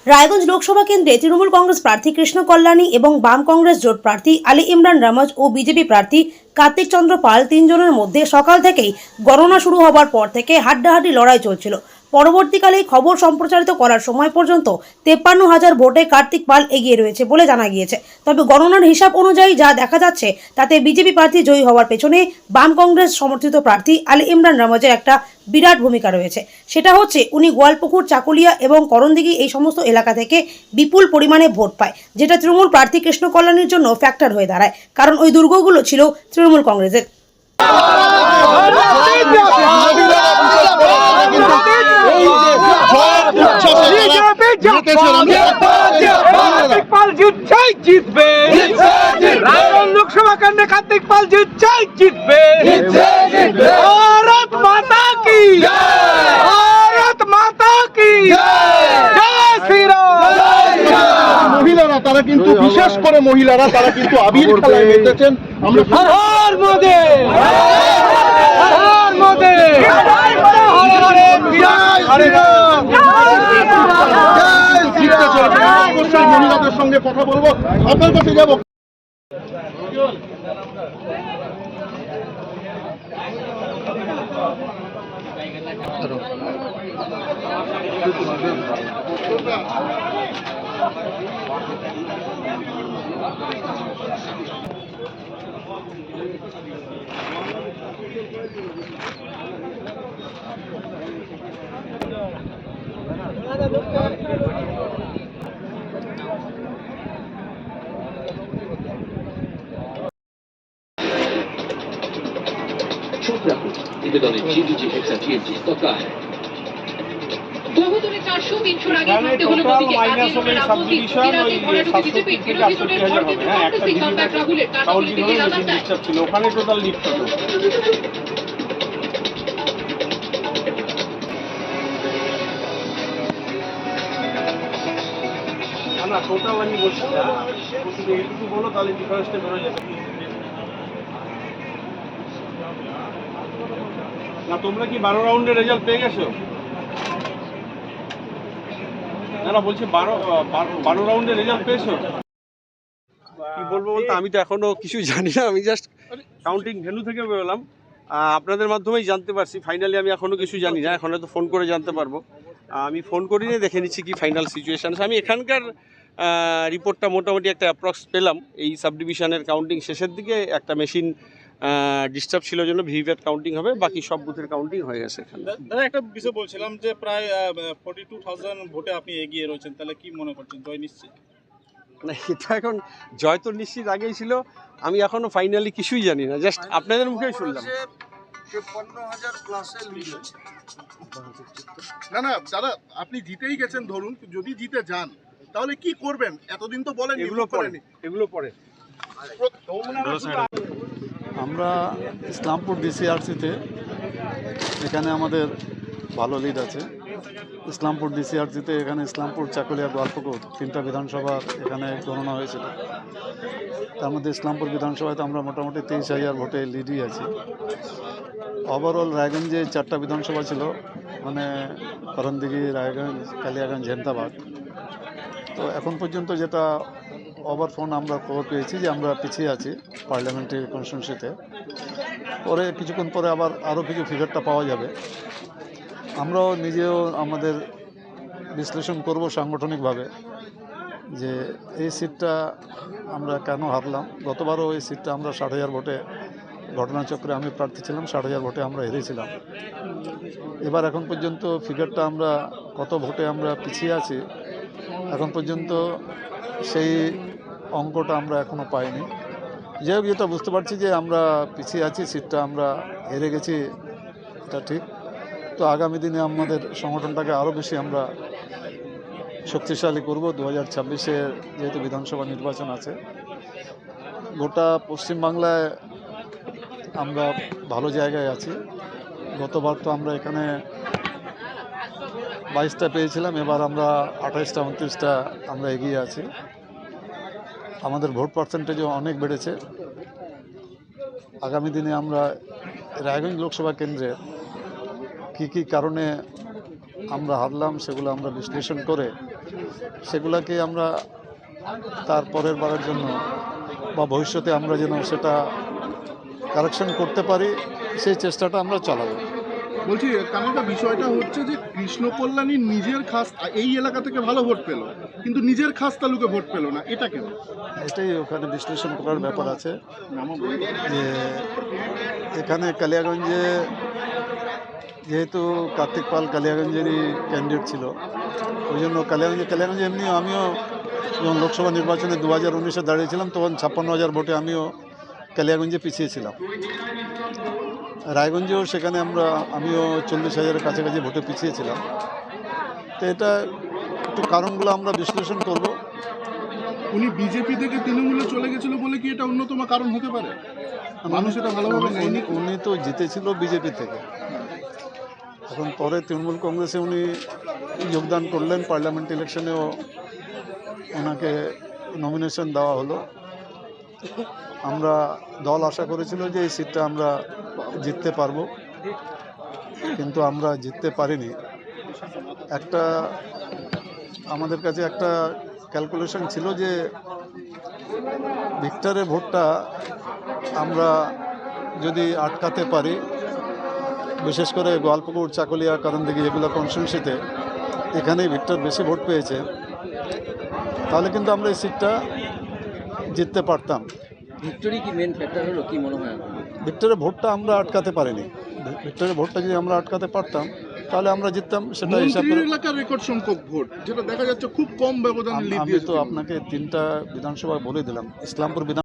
রায়গঞ্জ লোকসভা কেন্দ্রে তৃণমূল কংগ্রেস প্রার্থী কৃষ্ণ কল্যাণী এবং বাম কংগ্রেস জোট প্রার্থী আলী ইমরান রামাজ ও বিজেপি প্রার্থী কার্তিক চন্দ্র পাল তিনজনের মধ্যে সকাল থেকেই গণনা শুরু হবার পর থেকে হাড্ডাহাড্ডি লড়াই চলছিল। পরবর্তীকালে খবর সম্প্রচারিত করার সময় পর্যন্ত 53,000 ভোটে কার্তিক পাল এগিয়ে রয়েছে বলে জানা গিয়েছে। তবে গণনার হিসাব অনুযায়ী যা দেখা যাচ্ছে তাতে বিজেপি প্রার্থী জয়ী হওয়ার পেছনে বাম কংগ্রেস সমর্থিত প্রার্থী আলী ইমরান রামাজের একটা বিরাট ভূমিকা রয়েছে। সেটা হচ্ছে উনি গোয়ালপুকুর, চাকুলিয়া এবং করণদিঘি এই সমস্ত এলাকা থেকে বিপুল পরিমাণে ভোট পায়, যেটা তৃণমূল প্রার্থী কৃষ্ণ কল্যাণীর জন্য ফ্যাক্টর হয়ে দাঁড়ায়, কারণ ওই দুর্গগুলো ছিল তৃণমূল কংগ্রেসের। लोकसभा करने कार्तिक पाल जीतबे। भारत माता की, भारत माता की जय श्री राम। মহিলারা তারা কিন্তু বিশেষ করে মহিলারা তারা কিন্তু আবির খেলায় মেতেছেন। আমরা হর মোদে, হর মোদে, হরে রাম। জিততে চলেছে। অবশ্যই মহিলাদের সঙ্গে কথা বলবো, আপনার কাছে যাবো। নিবেদনে জিডিজি হেক্সা টিএমজি স্তকার বহুদূরে 400-300 আগে ভাবতে হলো মোদিকে মাইনাস হলে সাবডিভিশন ওই 700 থেকে 68,000 হবে। হ্যাঁ, একটা দিল্লিতে কাউন্টি হলে মেশিন ডিস্টার্ব ছিল, ওখানে টোটাল লিফট হতো। না টোটাল আমি বলছি না, শুধু এইটুকু বলো তাহলে ডিফারেন্সটা বেরো যাবে। না তোমরা কি 12 রাউন্ডের রেজাল্ট পেয়ে গেছো? না বলছি 12 রাউন্ডের রেজাল্ট পেয়েছো? কি বলবো বলতে আমি তো এখনো কিছু জানি না, আমি জাস্ট কাউন্টিং ভেন্যু থেকে বেরোলাম, আপনাদের মাধ্যমেই জানতে পারছি। ফাইনালি আমি এখনো কিছু জানি না, এখন হয়তো ফোন করে জানতে পারবো। আমি ফোন করি নিয়ে দেখে নিচ্ছি কি ফাইনাল সিচুয়েশান। আমি এখানকার রিপোর্টটা মোটামুটি একটা অ্যাপ্রক্স পেলাম। এই সাব ডিভিশনের কাউন্টিং শেষের দিকে একটা মেশিন ডিস্টার্ব ছিল জন্য ভিভিপ্যাট কাউন্টিং হবে, বাকি সব বুথের কাউন্টিং হয়ে গেছে। এখানে দাদা একটা বিষয় বলছিলাম যে প্রায় 42,000 ভোটে আপনি এগিয়ে রয়েছেন, তাহলে কি মনে করছেন জয় নিশ্চিত? না এটা এখন জয় তো নিশ্চিত আগেই ছিল, আমি এখনো ফাইনালি কিছুই জানি না, জাস্ট আপনাদের মুখেই শুনলাম। 53,000 প্লাসে লিড হচ্ছে। না দাদা, আপনি জিতেই গেছেন, ধরুন যদি জিতে যান তাহলে কি করবেন? এতদিন তো বলেন এগুলো পরে আমরা ইসলামপুর ডিসিআরসিতে এখানে আমাদের ভালো লিড আছে। ইসলামপুর ডিসিআরসিতে এখানে ইসলামপুর, চাকুলিয়া, গোয়ালপুকুর 3টা বিধানসভা এখানে গণনা হয়েছিল। তার মধ্যে ইসলামপুর বিধানসভাতে আমরা মোটামুটি 23,000 ভোটে লিডই আছি। ওভারঅল রায়গঞ্জে 4টা বিধানসভা ছিল, মানে করণদিঘি, রায়গঞ্জ, কালিয়াগঞ্জ, জেন্তাবাদ। তো এখন পর্যন্ত যেটা ওভারফোন আমরা খবর পেয়েছি যে আমরা পিছিয়ে আছি পার্লামেন্টারি কনস্টিটিউয়েন্সিতে। পরে কিছুক্ষণ পরে আবার আরও কিছু ফিগারটা পাওয়া যাবে। আমরাও নিজেও আমাদের বিশ্লেষণ করব সাংগঠনিকভাবে যে এই সিটটা আমরা কেন হারলাম। গতবারও এই সিটটা আমরা 60,000 ভোটে, ঘটনাচক্রে আমি প্রার্থী ছিলাম, 60,000 ভোটে আমরা হেরেছিলাম। এবার এখন পর্যন্ত ফিগারটা আমরা কত ভোটে আমরা পিছিয়ে আছি এখন পর্যন্ত সেই অঙ্কটা আমরা এখনও পাইনি। যাই হোক, যেটা বুঝতে পারছি যে আমরা পিছিয়ে আছি, সিটটা আমরা হেরে গেছি, এটা ঠিক। তো আগামী দিনে আমাদের সংগঠনটাকে আরও বেশি আমরা শক্তিশালী করব। 2026-এ যেহেতু বিধানসভা নির্বাচন আছে, গোটা পশ্চিমবাংলায় আমরা ভালো জায়গায় আছি। গতবার তো আমরা এখানে 22টা পেয়েছিলাম, এবার আমরা 28টা 29টা আমরা এগিয়ে আছি। আমাদের ভোট পার্সেন্টেজও অনেক বেড়েছে। আগামী দিনে আমরা রায়গঞ্জ লোকসভা কেন্দ্রে কী কী কারণে আমরা হারলাম সেগুলো আমরা বিশ্লেষণ করে সেগুলোকে আমরা তার পরের বারের জন্য বা ভবিষ্যতে আমরা যেন সেটা কারেকশন করতে পারি সেই চেষ্টাটা আমরা চালাবো। বলছি কানাডা, বিষয়টা হচ্ছে যে কৃষ্ণ কল্যাণী নিজের খাস এই এলাকা থেকে ভালো ভোট পেল, কিন্তু নিজের খাস তালুকে ভোট পেল না, এটা কেন? এটাই ওখানে বিশ্লেষণ করার ব্যাপার আছে যে এখানে কালিয়াগঞ্জে যেহেতু কার্তিক পাল কালিয়াগঞ্জেরই ক্যান্ডিডেট ছিল, ওই জন্য কালিয়াগঞ্জে এমনি আমিও যখন লোকসভা নির্বাচনে 2019-এ দাঁড়িয়েছিলাম তখন 56,000 ভোটে আমিও কালিয়াগঞ্জে পিছিয়েছিলাম। রায়গঞ্জেও সেখানে আমিও 40,000-এর কাছাকাছি ভোটে পিছিয়েছিলাম। তো এটা একটু কারণগুলো আমরা বিশ্লেষণ করব। উনি বিজেপি থেকে তৃণমূলে চলে গেছিল বলে কি এটা অন্যতম কারণ হতে পারে? মানুষ এটা ভালোভাবে নেয়নি। উনি তো জিতেছিল বিজেপি থেকে, এখন পরে তৃণমূল কংগ্রেসে উনি যোগদান করলেন, পার্লামেন্ট ইলেকশনেও ওনাকে নমিনেশন দেওয়া হলো। আমরা দল আশা করেছিল যে এই সিটটা আমরা জিততে পারবো, কিন্তু আমরা জিততে পারিনি। আমাদের কাছে একটা ক্যালকুলেশন ছিল যে ভিক্টরের ভোটটা আমরা যদি আটকাতে পারি, বিশেষ করে গোয়ালপুকুর, চাকুলিয়া, কারণদিঘি এগুলো কনস্টিটিউয়েন্সিতে এখানেই ভিক্টর বেশি ভোট পেয়েছে, তাহলে কিন্তু আমরা এই সিটটা জিততে পারতাম। ভিক্টোরি কি মেন ফ্যাক্টর হলো, কি মনে হয়? ভিক্টরের ভোটটা আমরা আটকাতে পারিনি। ভিক্টরের ভোটটা যদি আমরা আটকাতে পারতাম তাহলে আমরা জিততাম। সেটা হিসাব করে এলাকার রেকর্ড সংখ্যক ভোট, যেটা দেখা যাচ্ছে খুব কম ব্যবধানে লিড আমি তো আপনাকে 3টা বিধানসভা বলে দিলাম। ইসলামপুর